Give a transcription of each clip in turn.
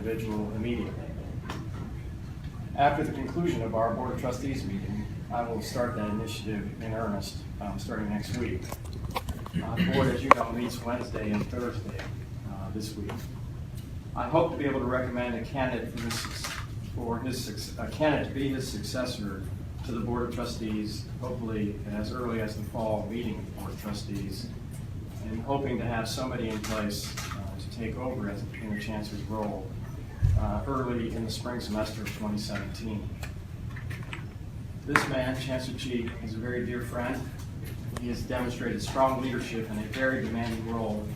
individual immediately. After the conclusion of our Board of Trustees meeting, I will start that initiative in earnest starting next week. The board, as you know, meets Wednesday and Thursday this week. I hope to be able to recommend a candidate a candidate to be his successor to the Board of Trustees, hopefully as early as the fall meeting of the Board of Trustees, and hoping to have somebody in place to take over in the Chancellor's role early in the spring semester of 2017. This man, Chancellor Cheek, is a very dear friend. He has demonstrated strong leadership in a very demanding role,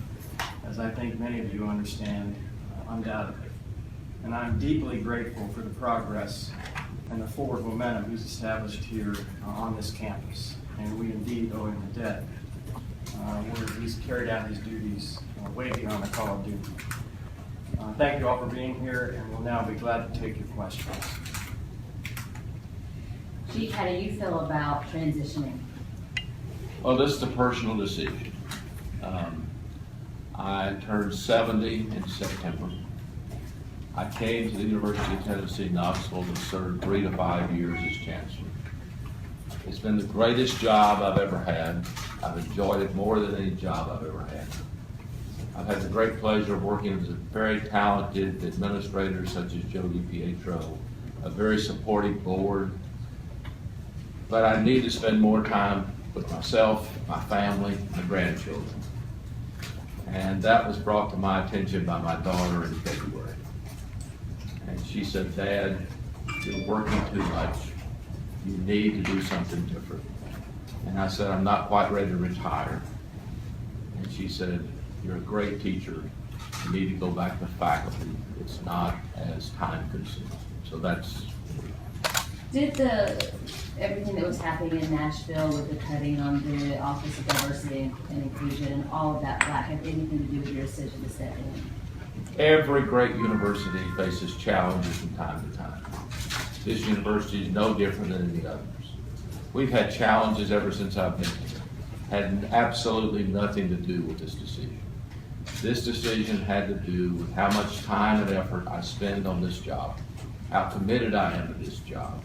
as I think many of you understand, undoubtedly. And I'm deeply grateful for the progress and the forward momentum he's established here on this campus. And we indeed owe him a debt where he's carried out his duties way beyond the call of duty. Thank you all for being here, and we'll now be glad to take your questions. Chief, how do you feel about transitioning? Well, this is a personal decision. I turned 70 in September. I came to the University of Tennessee, Knoxville to serve 3 to 5 years as Chancellor. It's been the greatest job I've ever had. I've enjoyed it more than any job I've ever had. I've had the great pleasure of working with very talented administrators such as Joe DiPietro, a very supportive board, but I need to spend more time with myself, my family, my grandchildren. And that was brought to my attention by my daughter in February. And she said, "Dad, you're working too much. You need to do something different." And I said, "I'm not quite ready to retire." And she said, "You're a great teacher. You need to go back to faculty. It's not as time consuming." So that's. Did everything that was happening in Nashville with the cutting on the Office of Diversity and Inclusion and all of that have anything to do with your decision to step in? Every great university faces challenges from time to time. This university is no different than any others. We've had challenges ever since I've been here. Had absolutely nothing to do with this decision. This decision had to do with how much time and effort I spend on this job, how committed I am to this job,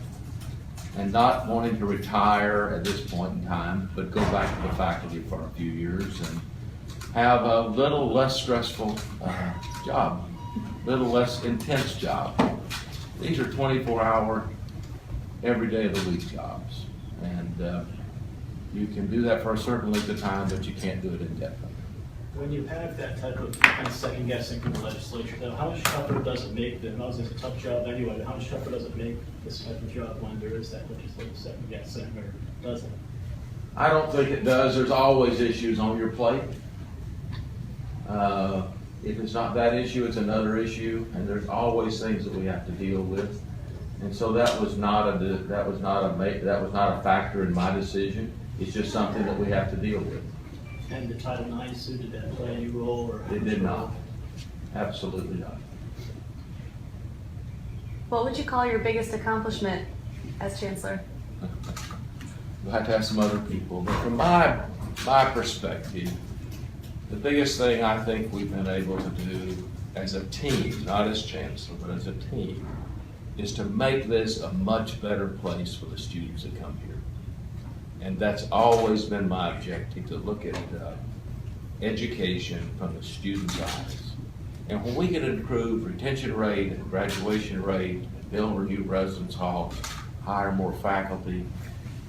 and not wanting to retire at this point in time, but go back to the faculty for a few years and have a little less stressful job, a little less intense job. These are 24-hour, every day of the week jobs. And you can do that for a certain length of time, but you can't do it indefinitely. When you have that type of kind of second guessing from the legislature, though, how much tougher does it make them? Obviously, it's a tough job anyway, but how much tougher does it make this type of job when there is that legislative second guessing, or does it? I don't think it does. There's always issues on your plate. If it's not that issue, it's another issue, and there's always things that we have to deal with. And so that was not a factor in my decision. It's just something that we have to deal with. And the Title IX suit, did that play any role? Or It did not. Absolutely not. What would you call your biggest accomplishment as Chancellor? We'll have to ask some other people. But from my perspective, the biggest thing I think we've been able to do as a team, not as Chancellor, but as a team, is to make this a much better place for the students that come here. And that's always been my objective, to look at education from the student's eyes. And when we can improve retention rate and graduation rate, build new residence halls, hire more faculty,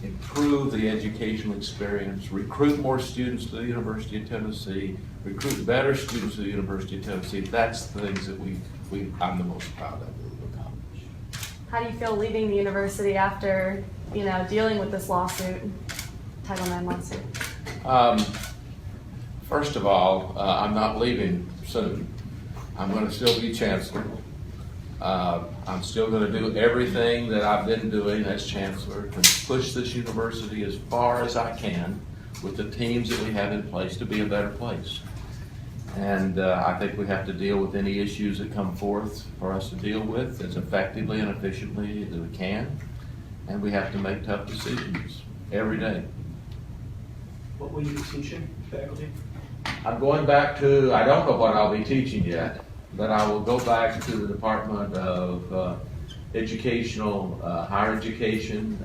improve the educational experience, recruit more students to the University of Tennessee, recruit better students to the University of Tennessee, that's the things that I'm the most proud of that we've accomplished. How do you feel leaving the university after, dealing with this lawsuit, Title IX lawsuit? First of all, I'm not leaving soon. I'm going to still be Chancellor. I'm still going to do everything that I've been doing as Chancellor to push this university as far as I can with the teams that we have in place to be a better place. And I think we have to deal with any issues that come forth for us to deal with as effectively and efficiently as we can. And we have to make tough decisions every day. What will you be teaching faculty? I'm going back to, I don't know what I'll be teaching yet. that I will go back to the Department of Educational, Higher Education.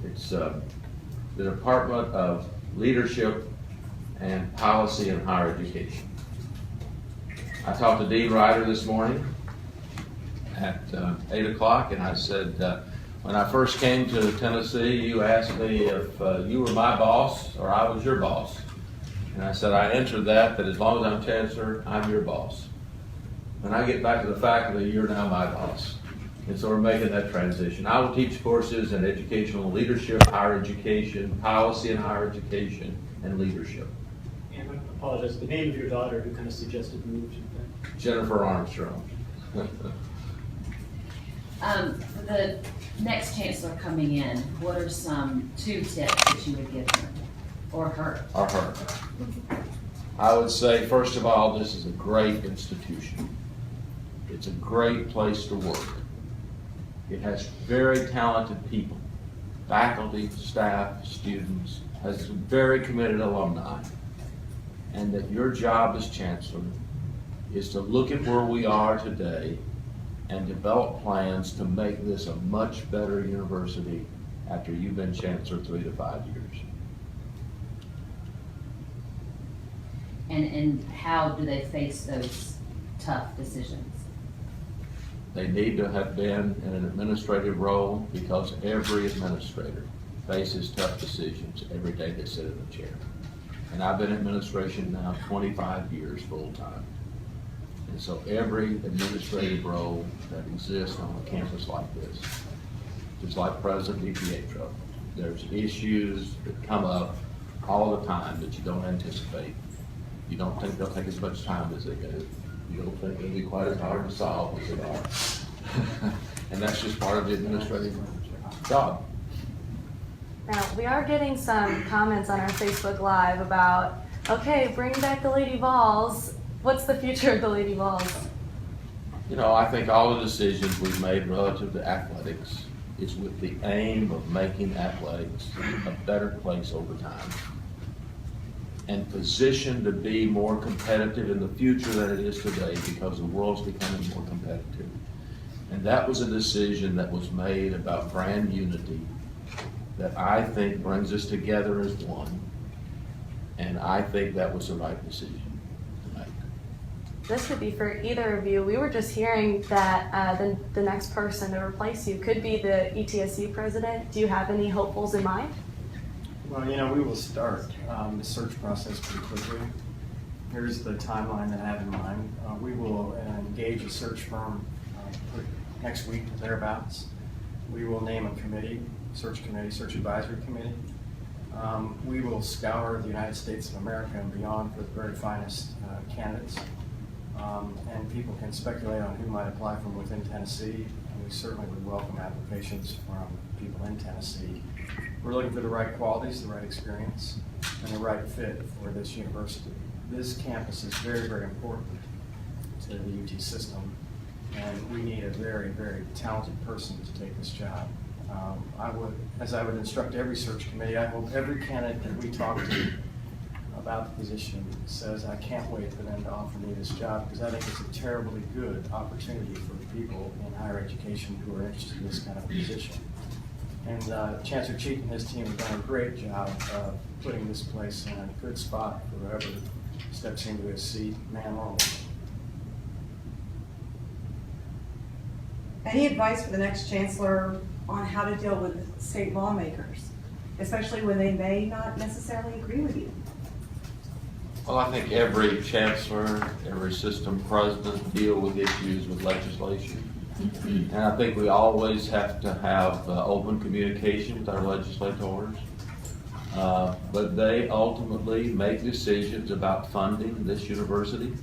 It's the Department of Leadership and Policy in Higher Education. I talked to Dean Ryder this morning at 8 o'clock, and I said, when I first came to Tennessee, you asked me if you were my boss or I was your boss. And I said, I answered that as long as I'm Chancellor, I'm your boss. When I get back to the faculty, you're now my boss. And so we're making that transition. I will teach courses in educational leadership, higher education, policy in higher education, and leadership. And I apologize, the name of your daughter who kind of suggested move to that? Jennifer Armstrong. For the next chancellor coming in, what are some 2 tips that you would give him or her? Or her. I would say, first of all, this is a great institution. It's a great place to work. It has very talented people, faculty, staff, students, has very committed alumni. And that your job as chancellor is to look at where we are today and develop plans to make this a much better university after you've been chancellor 3 to 5 years. And how do they face those tough decisions? They need to have been in an administrative role because every administrator faces tough decisions every day they sit in the chair. And I've been in administration now 25 years full time. And so every administrative role that exists on a campus like this, just like President DiPietro, there's issues that come up all the time that you don't anticipate. You don't think they'll take as much time as they do. You don't think they'll be quite as hard to solve as they are. And that's just part of the administrative job. Now, we are getting some comments on our Facebook Live about, okay, bring back the Lady Vols. What's the future of the Lady Vols? You know, I think all the decisions we've made relative to athletics is with the aim of making athletics a better place over time and positioned to be more competitive in the future than it is today because the world's becoming more competitive. And that was a decision that was made about brand unity that I think brings us together as one. And I think that was the right decision to make. This could be for either of you. We were just hearing that the next person to replace you could be the ETSU president. Do you have any hopefuls in mind? Well, you know, we will start the search process pretty quickly. Here's the timeline that I have in mind. We will engage a search firm next week, thereabouts. We will name a committee, search advisory committee. We will scour the United States of America and beyond for the very finest candidates. And people can speculate on who might apply from within Tennessee. And we certainly would welcome applications from people in Tennessee. We're looking for the right qualities, the right experience, and the right fit for this university. This campus is very, very important to the UT system, and we need a very, very talented person to take this job. As I would instruct every search committee, I hope every candidate that we talk to about the position says, I can't wait for them to offer me this job, because I think it's a terribly good opportunity for people in higher education who are interested in this kind of position. And Chancellor Cheek and his team have done a great job of putting this place in a good spot for whoever steps into his seat, man or woman. Any advice for the next chancellor on how to deal with state lawmakers, especially when they may not necessarily agree with you? Well, I think every chancellor, every system president deal with issues with legislation. And I think we always have to have open communication with our legislators. But they ultimately make decisions about funding this university.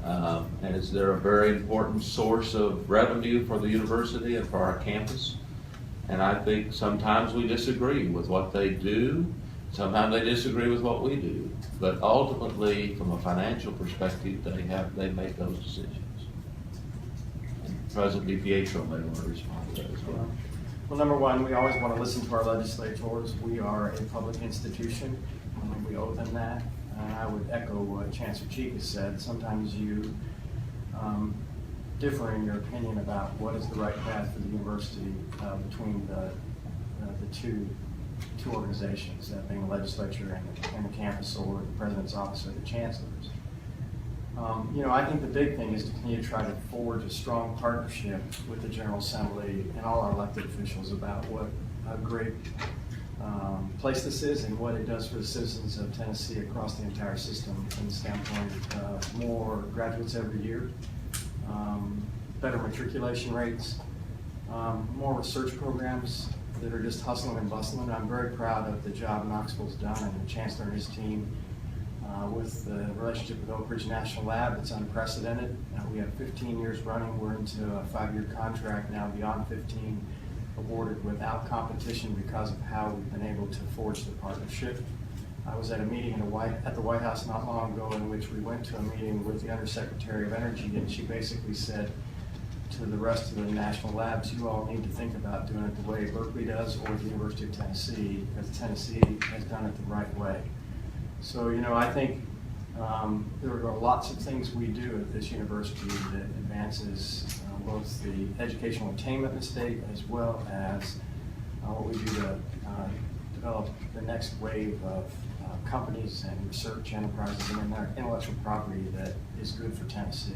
As they're a very important source of revenue for the university and for our campus. And I think sometimes we disagree with what they do. Sometimes they disagree with what we do. But ultimately, from a financial perspective, they make those decisions. And President DiPietro may want to respond to that as well. Well, number one, we always want to listen to our legislators. We are a public institution, and we owe them that. I would echo what Chancellor Cheek has said. Sometimes you differ in your opinion about what is the right path for the university between the two organizations, that being the legislature and the campus, or the president's office or the chancellor's. I think the big thing is to continue to try to forge a strong partnership with the General Assembly and all our elected officials about what a great place this is and what it does for the citizens of Tennessee across the entire system from the standpoint of more graduates every year, better matriculation rates, more research programs that are just hustling and bustling. I'm very proud of the job Knoxville's done and the Chancellor and his team with the relationship with Oak Ridge National Lab. It's unprecedented. We have 15 years running. We're into a 5-year contract now, beyond 15, awarded without competition because of how we've been able to forge the partnership. I was at a meeting at the White House not long ago in which we went to a meeting with the Undersecretary of Energy, and she basically said to the rest of the national labs, you all need to think about doing it the way Berkeley does or the University of Tennessee, because Tennessee has done it the right way. So, I think there are lots of things we do at this university that advances both the educational attainment in the state as well as what we do to develop the next wave of companies and research enterprises and intellectual property that is good for Tennessee.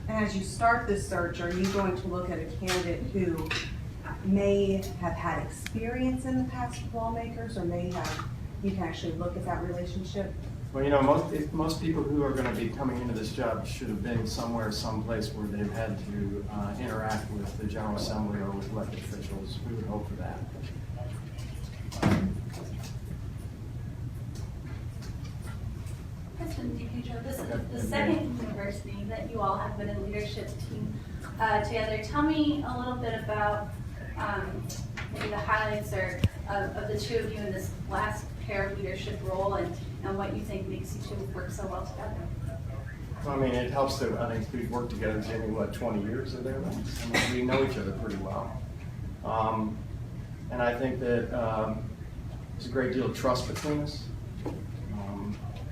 And as you start this search, are you going to look at a candidate who may have had experience in the past with lawmakers, or you can actually look at that relationship? Well, most people who are going to be coming into this job should have been someplace where they've had to interact with the General Assembly or with elected officials. We would hope for that. President DiPietro, this is the second university that you all have been in leadership team together. Tell me a little bit about maybe the highlights of the two of you in this last pair of leadership role, and what you think makes you two work so well together. Well, it helps that I think we've worked together, Jimmy, 20 years or thereabouts. We know each other pretty well. And I think that there's a great deal of trust between us.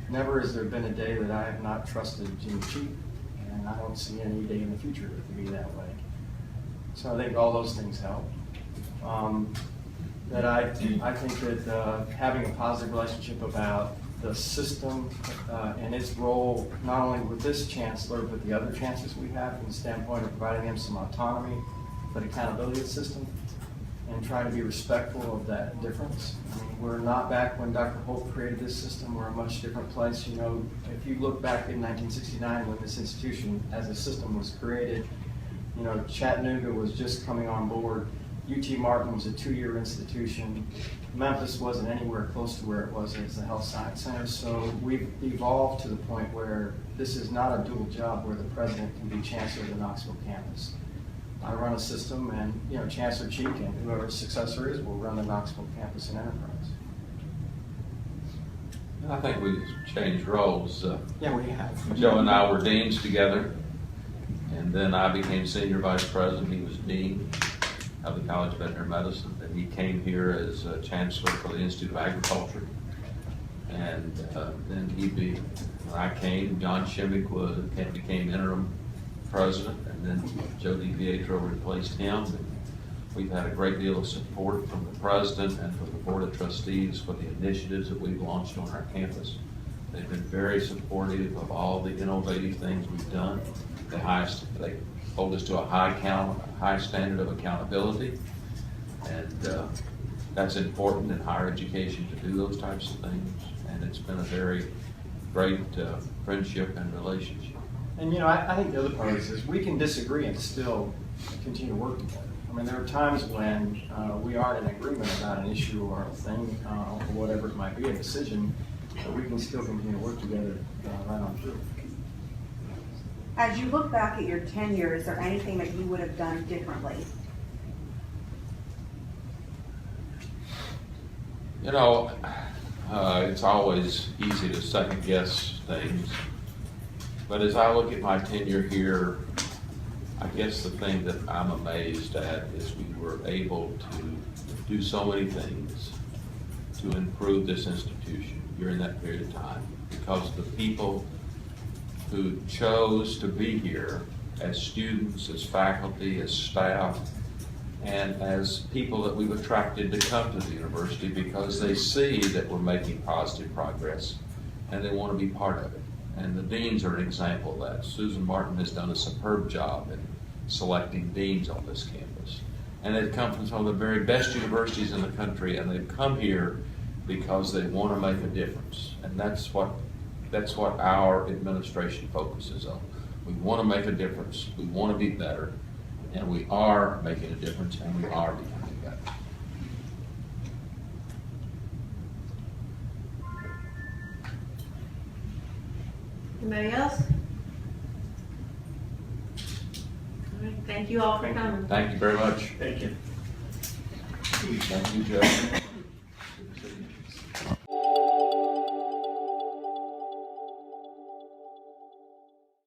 Never has there been a day that I have not trusted Jimmy Cheek, and I don't see any day in the future it to be that way. So I think all those things help. I think that having a positive relationship about the system and its role, not only with this chancellor, but the other chancellors we have, from the standpoint of providing them some autonomy, but accountability of the system, and try to be respectful of that difference. We're not back when Dr. Holt created this system. We're a much different place. If you look back in 1969 when this institution as a system was created, Chattanooga was just coming on board. UT Martin was a 2-year institution. Memphis wasn't anywhere close to where it was as the Health Science Center. So we've evolved to the point where this is not a dual job where the president can be chancellor of the Knoxville campus. I run a system, and Chancellor Cheek and whoever his successor is will run the Knoxville campus and enterprise. I think we changed roles. Yeah, we have. Joe and I were deans together, and then I became senior vice president. He was dean of the College of Veterinary Medicine, and he came here as chancellor for the Institute of Agriculture. And then when I came, John Shimmick became interim president, and then Joe DiPietro replaced him. And we've had a great deal of support from the president and from the Board of Trustees for the initiatives that we've launched on our campus. They've been very supportive of all the innovative things we've done. They hold us to a high standard of accountability, and that's important in higher education to do those types of things. And it's been a very great friendship and relationship. And I think the other part is we can disagree and still continue to work together. There are times when we aren't in agreement about an issue or a thing or whatever it might be, a decision, but we can still continue to work together right on through. As you look back at your tenure, is there anything that you would have done differently? It's always easy to second guess things. But as I look at my tenure here, I guess the thing that I'm amazed at is we were able to do so many things to improve this institution during that period of time, because the people who chose to be here as students, as faculty, as staff, and as people that we've attracted to come to the university because they see that we're making positive progress and they want to be part of it. And the deans are an example of that. Susan Martin has done a superb job in selecting deans on this campus. And they've come from some of the very best universities in the country, and they've come here because they want to make a difference. And that's what our administration focuses on. We want to make a difference. We want to be better. And we are making a difference, and we are becoming better. Anybody else? All right, thank you all for coming. Thank you very much. Thank you. Thank you, Joe.